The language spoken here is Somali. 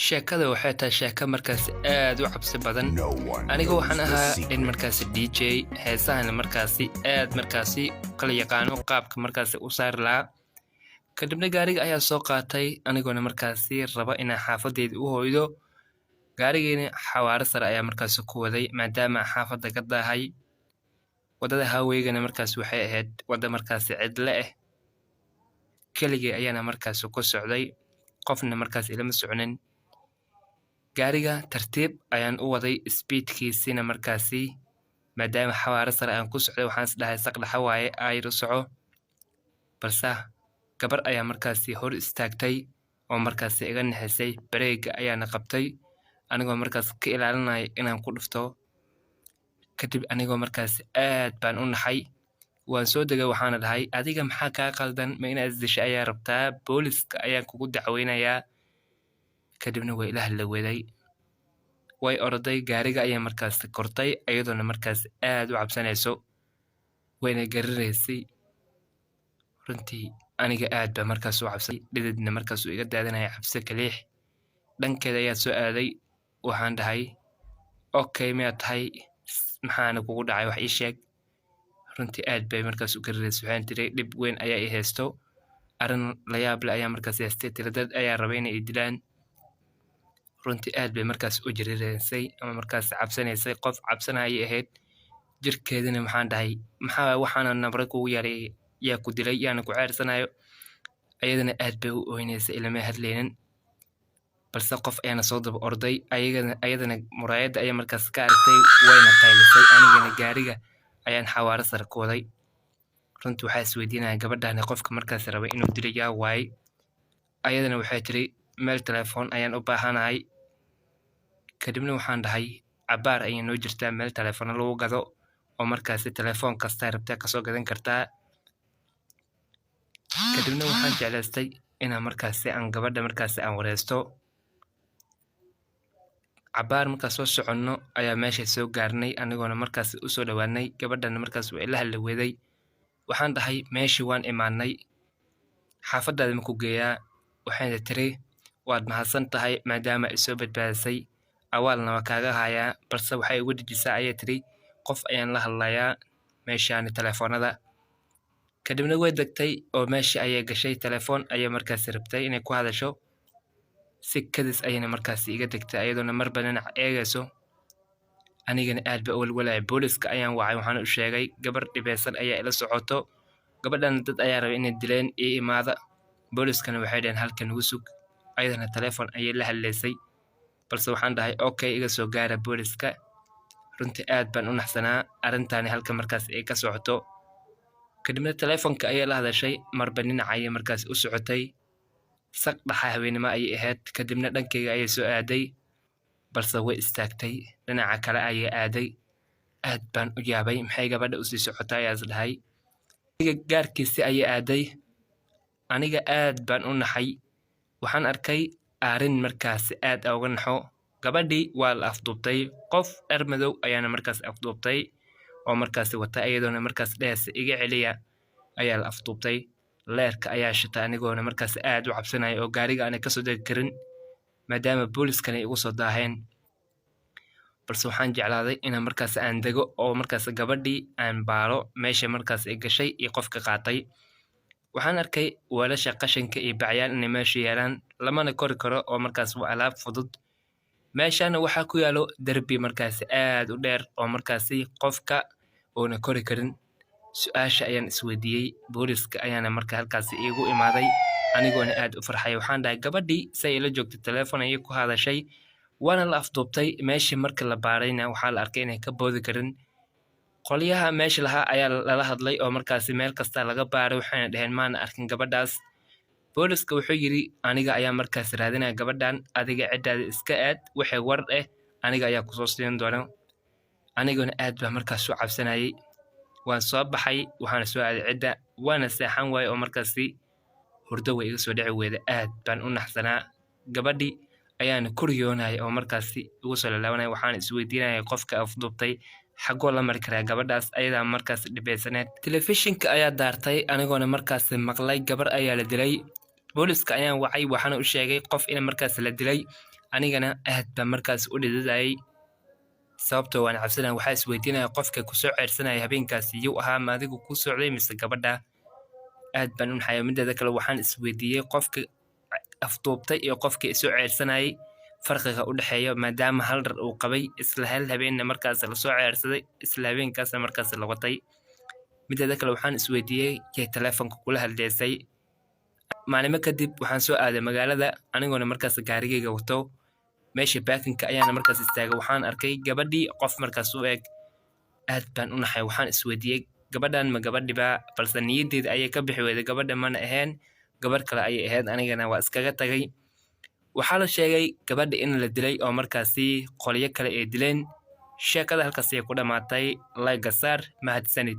sheekada waxay tahay sheeko markaas aad u cabsi badan aniga waxaan ahaa in markaas DJ heesahan markaas aad markaas kala yaqaano qaabka markaas u saar laa kadibna gaariga ayaa soo qaatay aniguna markaas raba inaan xaafadeeda u hooydo gaarigeena xawaare sare ayaa markaas ku waday maadaama xaafada ka daahay wadada haweygana markaas waxay ahayd wada markaas cidle ah keligii ayaana markaas ku socday qofna markaas ilama soconin gaariga tartiib ayaan u waday speedkiisina markaasi maadaama xawaare sare aan ku socday waxaan isdhahay saqdhaxa waaye ayru soco balse gabar ayaa markaasi hor istaagtay oo markaasi iga naxisay bareega ayaana qabtay anigoo markaas ka ilaalinay inaan ku dhufto kadib anigoo markaas aad baan u naxay waan soo degay waxaana dhahay adiga maxaa kaa qaldan ma inaad isdisho ayaa rabtaa booliska ayaan kugu dacweynayaa kadibna way ila hadlaweday way orday gaariga ayaa markaas kortay ayadoona markaas aad u cabsanayso wayna garanaysay runtii aniga aad baa markaas u cabsay dhididna markaas uu iga daadanaya cabsi kaliix dhankeeda ayaa soo aaday waxaan dhahay okay miyaad tahay maxaana kugu dhacay wax ii sheeg runtii aad bay markaas u garanaysay waxaan tiray dhib weyn ayaa i haysto arrin la yaab leh ayaa markaas haystay tiradad ayaa rabay inay i dilaan runtii aad bay markaas u jirireysay ama markaas cabsanaysay qof cabsanayay ahayd jirkeedina waxaan dhahay maxaa waxaana nabra kugu yaray yaa ku dilay yaana ku ceersanayo ayadana aad bay u ooynaysay ilama hadlaynin balse qof ayaana soo daba orday ayadana muraayadda ayaa markaas ka aragtay wayna qaylisay anigana gaariga ayaan xawaare sare ku waday runtii waxaa isweydiinaya gabadhaani qofka markaas rabay inuu dilo yaa waayey ayadana waxay tiri meel telefoon ayaan u baahanahay kadibna waxaan dhahay cabaar ayay noo jirtaa meel telefoon lagu gado oo markaasi telefoon kasta rabtaa kasoo gadan kartaa kadibna waxaan jeclaystay inaan markaasi aan gabadha markaasi aan wareysto cabaar markaas soo soconno ayaa meesha soo gaarnay anigoona markaas u soo dhawaanay gabadhana markaas way ila hadlaweday waxaan dhahay meeshii waan imaanay xaafadaada ma ku geeyaa waxayna tiri waad mahadsan tahay maadaama ay soo badbaadisay awaalna waa kaaga hayaa balse waxay ugu dejisaa ayay tiri qof ayaan la hadlayaa meeshaani telefoonada kadibna way degtay oo meeshii ayay gashay telefoon ayay markaas rabtay inay ku hadasho si kadis ayayna markaas iga degtay ayadoona marba dhinac eegayso anigana aad ba walwalay booliska ayaan wacay waxaan u sheegay gabar dhibeysan ayaa ila socoto gabadhana dad ayaa rabay inay dileen ii imaada booliskana waxay dhaheen halkan ugu sug ayadana telefoon ayay la hadlaysay balse waxaan dhahay okay iga soo gaara booliska runtii aad baan u naxsanaa arrintaani halka markaas ay ka socoto kadibna telefoonka ayay la hadashay marba dhinac ayay markaas u socotay saq dhaxa haweenimo ayay ahayd kadibna dhankayga ayay soo aaday balse way istaagtay dhinaca kale ayay aaday aad baan u yaabay maxay gabadha usii socotay ayaas dhahay gaarkiisi ayay aaday aniga aad baan u naxay waxaan arkay arrin markaas aad uga naxo gabadhii waa la afduubtay qof dhar madow ayaana markaas afduubtay oo markaas wata ayadoona markaas dhees iga celiya ayaa la afduubtay leerka ayaa shita anigoona markaas aad u cabsanaya oo gaariga aanay kasoo degi karin maadaama booliskana igu soo daaheen balse waxaan jeclaaday inaan markaas aan dego oo markaas gabadhii aan baaro meesha markaas ay gashay iyo qofka qaatay waxaan arkay weelasha qashinka iyo bacyaal inay meesha yaalaan lamana kori karo oo markaas waa alaab fudud meeshana waxaa ku yaalo derbi markaas aad u dheer oo markaasi qofka oona kori karin su-aasha ayaan isweydiiyey booliska ayaana marka halkaasi iigu imaaday anigoona aad u farxay waxaan dhahay gabadhii say ila joogtay telefoon ayay ku hadashay waana la afduubtay meeshii marka la baarayna waxaa la arkay inay ka boodi karin qolyaha meesha lahaa ayaa lala hadlay oo markaasi meel kasta laga baaray waxayna dhaheen maana arkin gabadhaas booliska wuxuu yidhi aniga ayaa markaas raadinaya gabadhan adiga ciddaada iska aad waxay war aniga ayaa kusoo siin doona aniguna aad baa markaas u cabsanayay waan soo baxay waxaana soo aaday cidda waana seexan waaye oo markaasi hurdo way iga soo dhici weyda aad baan u naxsanaa gabadhii ayaana kuriyoonaya oo markaasi igu soo lalaabanaya waxaana isweydiinaya qofka afduubtay xagoo la mari karaa gabadhaas ayadaa markaas dhibeysaneed telefishinka ayaa daartay anigoona markaas maqlay gabar ayaa la dilay booliska ayaan wacay waxaana u sheegay qof in markaas la dilay anigana aad baan markaas u dhididayay sababtoo waan cabsanaya waxaa isweydiinaya qofka ku soo ceyrsanaya habeenkaasi yuu ahaa ma adigu ku socday mise gabadha aad baan u naxaya mideeda kale waxaan isweydiiyey qofka afduubtay iyo qofka isoo ceyrsanayay farqiga u dhexeeya maadaama hal dhar uu qabay isla hal habeenna markaas lasoo ceyrsaday isla habeenkaasna markaas la watay mideeda kale waxaan isweydiiyey yay taleefonka kula hadleysay maalimo kadib waxaan soo aaday magaalada anigoona markaas gaarigayga wato meesha baakinka ayaana markaas istaagay waxaan arkay gabadhii qof markaas u eg aad baan u naxay waxaan isweydiiyey gabadhan ma gabadhiba balse niyaddeeda ayay ka bixi weyday gabadha mana ahayn gabadh kale ayay ahayd anigana waa iskaga tagay waxaa la sheegay gabadha in la dilay oo markaasi qolyo kale ay dileen sheekada halkaas ayay ku dhammaatay layga saar mahadsanid